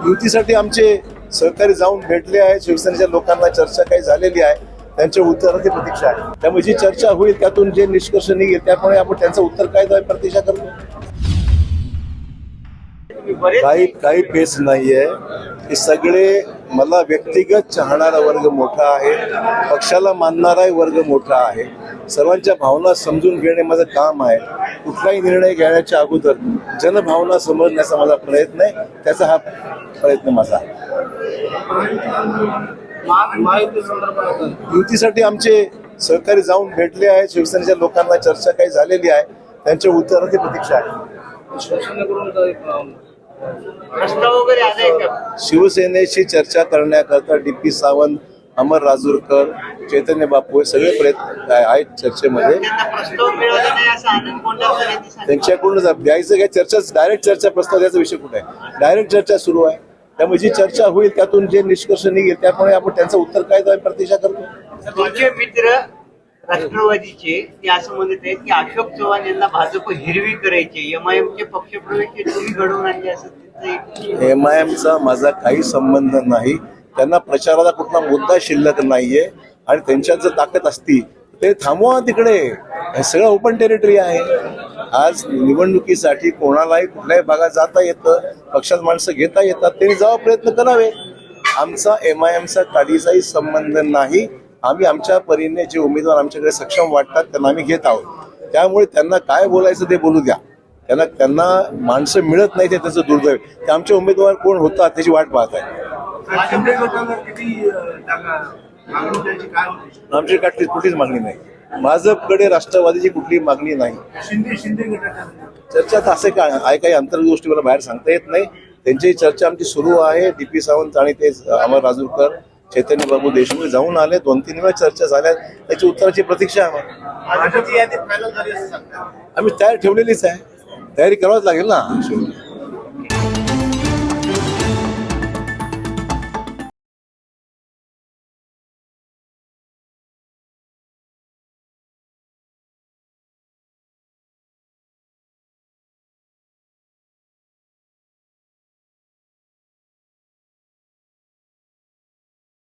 युतीसाठी आमचे सहकारी जाऊन भेटले आहे. शिवसेनेच्या लोकांना चर्चा काही झालेली आहे, त्यांच्या उत्तराची प्रतीक्षा आहे. त्यामुळे जी चर्चा होईल त्यातून जे निष्कर्ष निघेल त्यामुळे आपण त्यांचं उत्तर काय द्यावं प्रतीक्षा करतो. काही पेच नाहीये. हे सगळे मला व्यक्तिगत चाहणारा वर्ग मोठा आहे, पक्षाला मानणाराही वर्ग मोठा आहे. सर्वांच्या भावना समजून घेणे माझं काम आहे. कुठलाही निर्णय घेण्याच्या अगोदर जनभावना समजण्याचा माझा प्रयत्न आहे. त्याचा हा प्रयत्न माझा आहे. युतीसाठी आमचे सहकारी जाऊन भेटले आहे. शिवसेनेच्या लोकांना चर्चा काही झालेली आहे, त्यांच्या उत्तराची प्रतीक्षा आहे. शिवसेनेशी चर्चा करण्याकरता DP सावंत, अमर राजूरकर, चैतन्य बापू हे सगळे प्रयत्न आहेत चर्चेमध्ये. त्यांच्याकडून द्यायचं काय चर्चा, डायरेक्ट चर्चा प्रस्ताव द्यायचा विषय कुठे आहे. डायरेक्ट चर्चा सुरू आहे. त्यामुळे जी चर्चा होईल त्यातून जे निष्कर्ष निघेल त्यामुळे आपण त्यांचं उत्तर काय द्यावं प्रतीक्षा करतो. तुमचे मित्र राष्ट्रवादीचे ते असं म्हणत आहेत की अशोक चव्हाण यांना भाजप हिरवी करायचे, MIMचे पक्षप्रवेश तुम्ही घडवून आणले असं. MIMचा माझा काही संबंध नाही. त्यांना प्रचाराला कुठला मुद्दा शिल्लक नाहीये आणि त्यांच्यात जर ताकद असती ते थांबवा तिकडे. हे सगळं ओपन टेरिटरी आहे. आज निवडणुकीसाठी कोणालाही कुठल्याही भागात जाता येतं, पक्षात माणसं घेता येतात, त्यांनी जावा प्रयत्न करावे. आमचा MIMचा काडीचाही संबंध नाही. आम्ही आमच्या परीने जे उमेदवार आमच्याकडे सक्षम वाटतात त्यांना आम्ही घेत आहोत. त्यामुळे त्यांना काय बोलायचं ते बोलू द्या. त्यांना माणसं मिळत नाही ते त्याचं दुर्दैव. ते आमचे उमेदवार कोण होतात त्याची वाट पाहत आहे. आमची कुठलीच मागणी नाही. भाजपकडे राष्ट्रवादीची कुठलीही मागणी नाही. चर्चा तर असे काय काही अंतर्गत गोष्टी मला बाहेर सांगता येत नाही. त्यांची चर्चा आमची सुरू आहे. DP सावंत आणि ते अमर राजूरकर, चैतन्य बाबू देशमुख जाऊन आले. 2-3 वेळा चर्चा झाल्या. त्याची उत्तराची प्रतीक्षा आहे. आम्ही तयारी ठेवलेलीच आहे. तयारी करावंच लागेल ना.